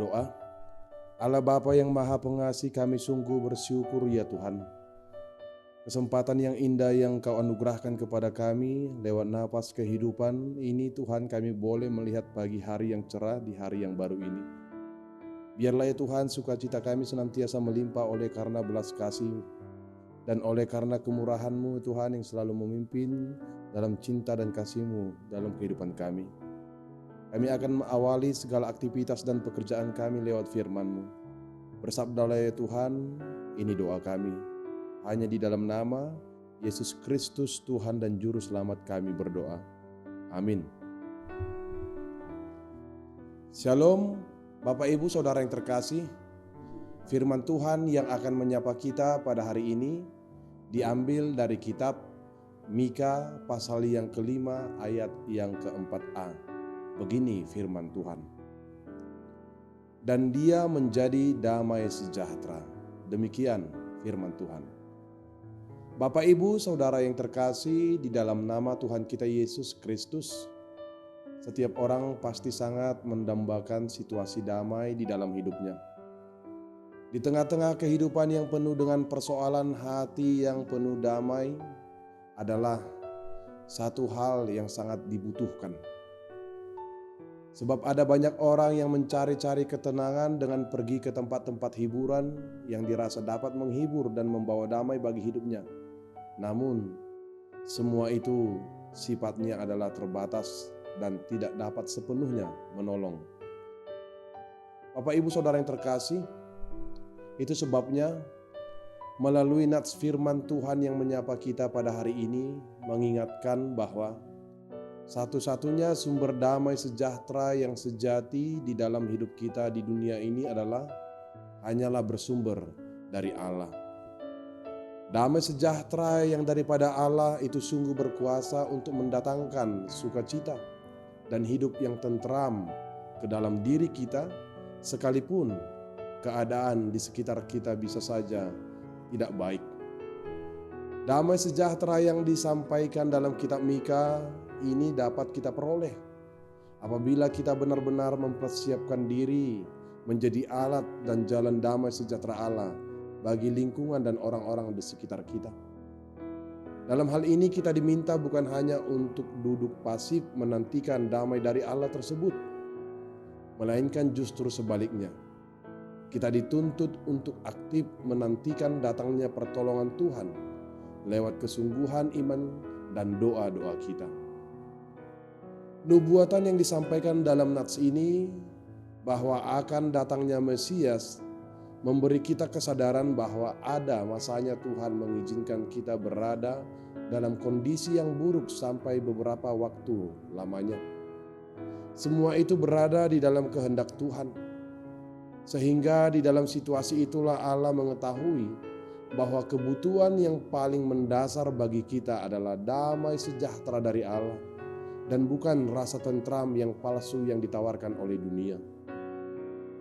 berdoa. Allah Bapa yang Maha Pengasih, kami sungguh bersyukur ya Tuhan. Kesempatan yang indah yang Kau anugerahkan kepada kami lewat napas kehidupan ini Tuhan, kami boleh melihat pagi hari yang cerah di hari yang baru ini. Biarlah ya Tuhan, sukacita kami senantiasa melimpah oleh karena belas kasih dan oleh karena kemurahan-Mu Tuhan yang selalu memimpin dalam cinta dan kasih-Mu dalam kehidupan kami. Kami akan mengawali segala aktivitas dan pekerjaan kami lewat firman-Mu. Bersabdalah ya Tuhan, ini doa kami. Hanya di dalam nama Yesus Kristus Tuhan dan Juru Selamat kami berdoa. Amin. Shalom Bapak Ibu Saudara yang terkasih. Firman Tuhan yang akan menyapa kita pada hari ini diambil dari kitab Mika pasal yang kelima ayat yang keempat-a. Begini firman Tuhan. Dan dia menjadi damai sejahtera. Demikian firman Tuhan. Bapak Ibu Saudara yang terkasih, di dalam nama Tuhan kita Yesus Kristus, setiap orang pasti sangat mendambakan situasi damai di dalam hidupnya. Di tengah-tengah kehidupan yang penuh dengan persoalan, hati yang penuh damai adalah satu hal yang sangat dibutuhkan. Sebab ada banyak orang yang mencari-cari ketenangan dengan pergi ke tempat-tempat hiburan yang dirasa dapat menghibur dan membawa damai bagi hidupnya. Namun, semua itu sifatnya adalah terbatas dan tidak dapat sepenuhnya menolong. Bapak Ibu Saudara yang terkasih, itu sebabnya melalui nats firman Tuhan yang menyapa kita pada hari ini mengingatkan bahwa satu-satunya sumber damai sejahtera yang sejati di dalam hidup kita di dunia ini hanyalah bersumber dari Allah. Damai sejahtera yang daripada Allah itu sungguh berkuasa untuk mendatangkan sukacita dan hidup yang tentram ke dalam diri kita, sekalipun keadaan di sekitar kita bisa saja tidak baik. Damai sejahtera yang disampaikan dalam kitab Mika ini dapat kita peroleh apabila kita benar-benar mempersiapkan diri menjadi alat dan jalan damai sejahtera Allah bagi lingkungan dan orang-orang di sekitar kita. Dalam hal ini kita diminta bukan hanya untuk duduk pasif menantikan damai dari Allah tersebut, melainkan justru sebaliknya. Kita dituntut untuk aktif menantikan datangnya pertolongan Tuhan lewat kesungguhan iman dan doa-doa kita. Nubuatan yang disampaikan dalam nats ini bahwa akan datangnya Mesias memberi kita kesadaran bahwa ada masanya Tuhan mengizinkan kita berada dalam kondisi yang buruk sampai beberapa waktu lamanya. Semua itu berada di dalam kehendak Tuhan. Sehingga di dalam situasi itulah Allah mengetahui bahwa kebutuhan yang paling mendasar bagi kita adalah damai sejahtera dari Allah dan bukan rasa tentram yang palsu yang ditawarkan oleh dunia.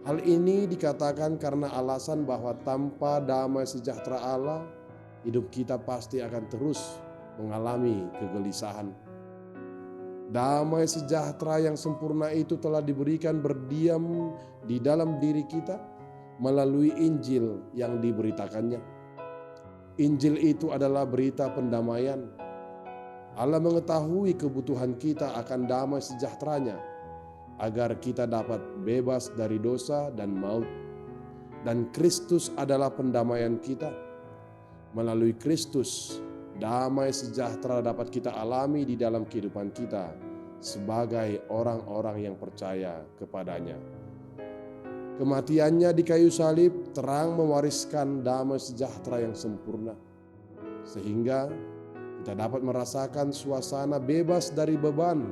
Hal ini dikatakan karena alasan bahwa tanpa damai sejahtera Allah, hidup kita pasti akan terus mengalami kegelisahan. Damai sejahtera yang sempurna itu telah diberikan berdiam di dalam diri kita melalui Injil yang diberitakannya. Injil itu adalah berita pendamaian. Allah mengetahui kebutuhan kita akan damai sejahteranya agar kita dapat bebas dari dosa dan maut. Dan Kristus adalah pendamaian kita. Melalui Kristus, damai sejahtera dapat kita alami di dalam kehidupan kita sebagai orang-orang yang percaya kepadanya. Kematiannya di kayu salib terang mewariskan damai sejahtera yang sempurna, sehingga kita dapat merasakan suasana bebas dari beban,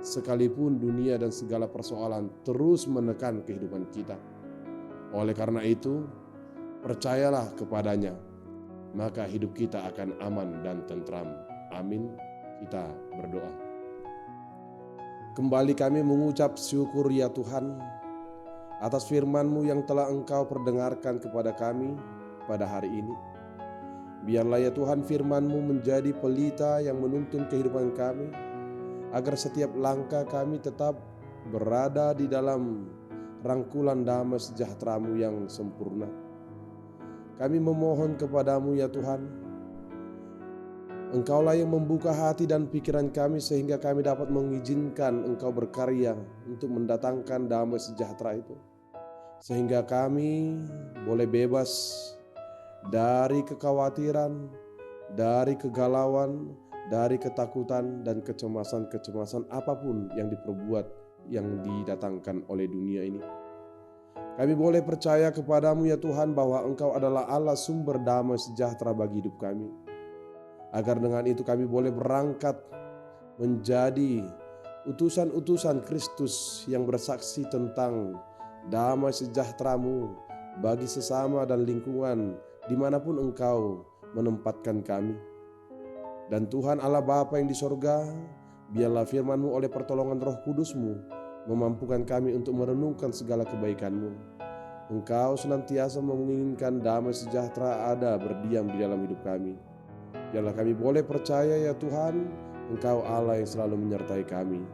sekalipun dunia dan segala persoalan terus menekan kehidupan kita. Oleh karena itu, percayalah kepadanya, maka hidup kita akan aman dan tentram. Amin. Kita berdoa. Kembali kami mengucap syukur ya Tuhan atas firman-Mu yang telah Engkau perdengarkan kepada kami pada hari ini. Biarlah ya Tuhan firman-Mu menjadi pelita yang menuntun kehidupan kami, agar setiap langkah kami tetap berada di dalam rangkulan damai sejahtera-Mu yang sempurna. Kami memohon kepada-Mu ya Tuhan, Engkaulah yang membuka hati dan pikiran kami sehingga kami dapat mengizinkan Engkau berkarya untuk mendatangkan damai sejahtera itu. Sehingga kami boleh bebas dari kekhawatiran, dari kegalauan, dari ketakutan dan kecemasan-kecemasan apapun yang diperbuat, yang didatangkan oleh dunia ini. Kami boleh percaya kepada-Mu ya Tuhan bahwa Engkau adalah Allah sumber damai sejahtera bagi hidup kami. Agar dengan itu kami boleh berangkat menjadi utusan-utusan Kristus yang bersaksi tentang damai sejahtera-Mu bagi sesama dan lingkungan dimanapun Engkau menempatkan kami. Dan Tuhan Allah Bapa yang di sorga, biarlah firman-Mu oleh pertolongan Roh Kudus-Mu memampukan kami untuk merenungkan segala kebaikan-Mu. Engkau senantiasa menginginkan damai sejahtera ada berdiam di dalam hidup kami. Biarlah kami boleh percaya ya Tuhan, Engkau Allah yang selalu menyertai kami.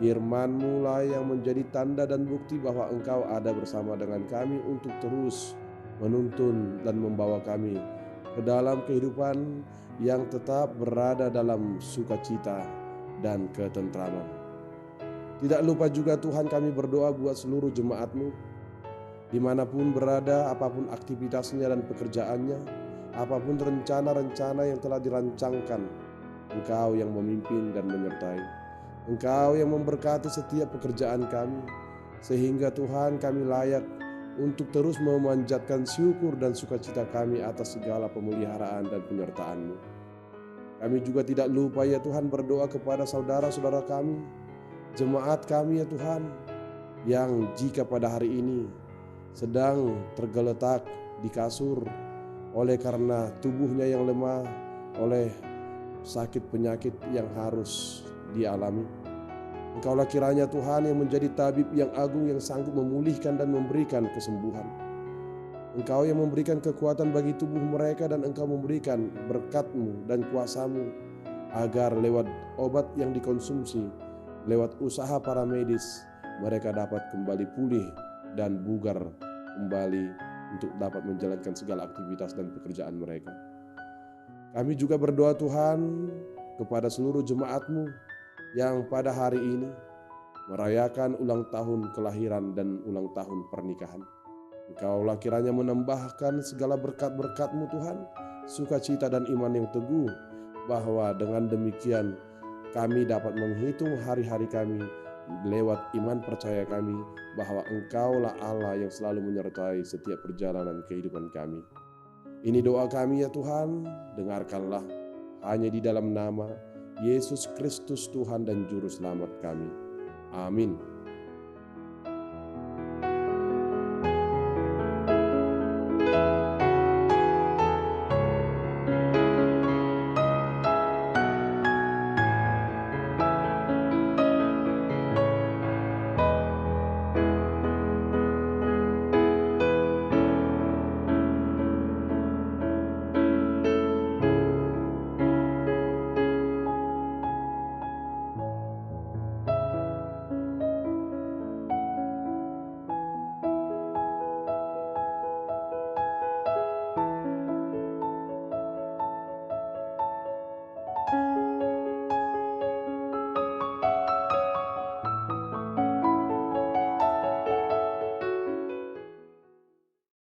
Firman-Mu lah yang menjadi tanda dan bukti bahwa Engkau ada bersama dengan kami untuk terus menuntun dan membawa kami ke dalam kehidupan yang tetap berada dalam sukacita dan ketentraman. Tidak lupa juga Tuhan, kami berdoa buat seluruh jemaat-Mu, dimanapun berada, apapun aktivitasnya dan pekerjaannya, apapun rencana-rencana yang telah dirancangkan, Engkau yang memimpin dan menyertai. Engkau yang memberkati setiap pekerjaan kami, sehingga Tuhan kami layak untuk terus memanjatkan syukur dan sukacita kami atas segala pemeliharaan dan penyertaan-Mu. Kami juga tidak lupa ya Tuhan berdoa kepada saudara-saudara kami, jemaat kami ya Tuhan, yang jika pada hari ini sedang tergeletak di kasur oleh karena tubuhnya yang lemah, oleh sakit penyakit yang harus dialami. Engkaulah kiranya Tuhan yang menjadi tabib yang agung yang sanggup memulihkan dan memberikan kesembuhan. Engkau yang memberikan kekuatan bagi tubuh mereka dan Engkau memberikan berkat-Mu dan kuasa-Mu agar lewat obat yang dikonsumsi, lewat usaha para medis, mereka dapat kembali pulih dan bugar kembali untuk dapat menjalankan segala aktivitas dan pekerjaan mereka. Kami juga berdoa Tuhan kepada seluruh jemaat-Mu yang pada hari ini merayakan ulang tahun kelahiran dan ulang tahun pernikahan. Engkaulah kiranya menambahkan segala berkat-berkat-Mu Tuhan, sukacita dan iman yang teguh, bahwa dengan demikian kami dapat menghitung hari-hari kami lewat iman percaya kami bahwa Engkaulah Allah yang selalu menyertai setiap perjalanan kehidupan kami. Ini doa kami ya Tuhan, dengarkanlah hanya di dalam nama Yesus Kristus Tuhan dan Juru Selamat kami. Amin.